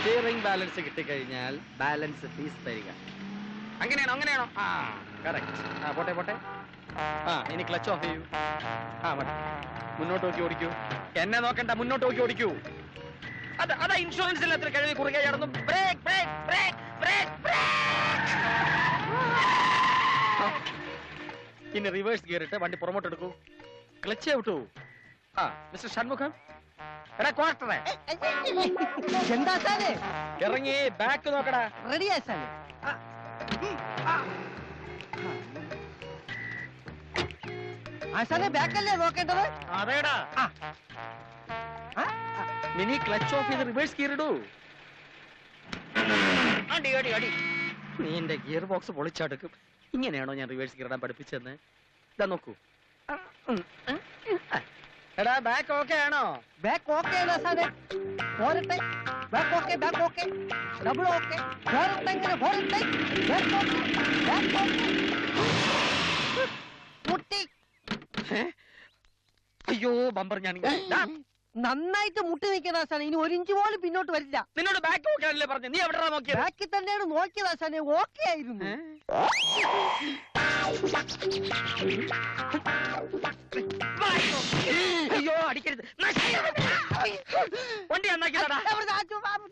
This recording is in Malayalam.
സ്റ്റിയറിംഗ് ബാലൻസ് കിട്ടിക്കഴിഞ്ഞാൽ ബാലൻസ് ഫീസ് തരിക. അങ്ങനെയാണോ? ആ കറക്റ്റ്. ആ പോട്ടെ. ആ ഇനി ക്ലച്ച് ഓഫ് ചെയ്യൂ. ആ മതി. മുന്നോട്ട് നോക്കി ഓടിക്കൂ. എന്നെ നോക്കണ്ട, മുന്നോട്ട് നോക്കി ഓടിക്കൂ. അതാ ഇൻഷുറൻസിൽ എത്ര കഴിവ് കുറുകെ കടന്നു. ഇനി റിവേഴ്സ് ഗിയർ ഇട്ട് വണ്ടി പുറമോട്ട് എടുക്കൂ. ക്ലച്ച് ഔട്ടു. ആ മിസ്റ്റർ ഷൺമുഖം, എടാ ക്വാർട്ടറെ എന്താ സാറേ? ഇറങ്ങി ബാക്ക് നോക്കടാ. റെഡിയാ സാറേ. സാറേ ബാക്കല്ലേ നോക്കേണ്ടത്? അതേടാ. മിനി ക്ലച്ച് ഓഫ് ചെയ്ത് റിവേഴ്സ് ഗിയർ ഇടൂ. അടി. നീ എന്റെ ഗിയർ ബോക്സ് പൊളിച്ചടുക്കും. ഇങ്ങനെയാണോ ഞാൻ റിവേഴ്സ് ഗിയർ ഇടാൻ പഠിപ്പിച്ചെന്ന്? ഇതാ നോക്കൂ. എടാ ബാക്ക് ഓക്കെ ആണോ? ബാക്ക് ഓക്കെ ആണോ സാറേ? പോരട്ടെ. Back okay. Double okay. പോരട്ടെ. മുട്ടി. അയ്യോ ബമ്പർ ഞാൻ നന്നായിട്ട് മുട്ടി നിൽക്കണ സാറേ. ഇനി 1 ഇഞ്ച് പോലും പിന്നോട്ട് വരില്ല. നിന്നോട് ബാക്ക് ഓക്കെ ആണല്ലേ പറഞ്ഞു? നീ എവിടെയാ നോക്കിയത്? ബാക്കിൽ തന്നെയാണ് നോക്കിയതാ സാറേ. ഓക്കെ ആയിരുന്നു. അയ്യോ അടിക്കരുത്.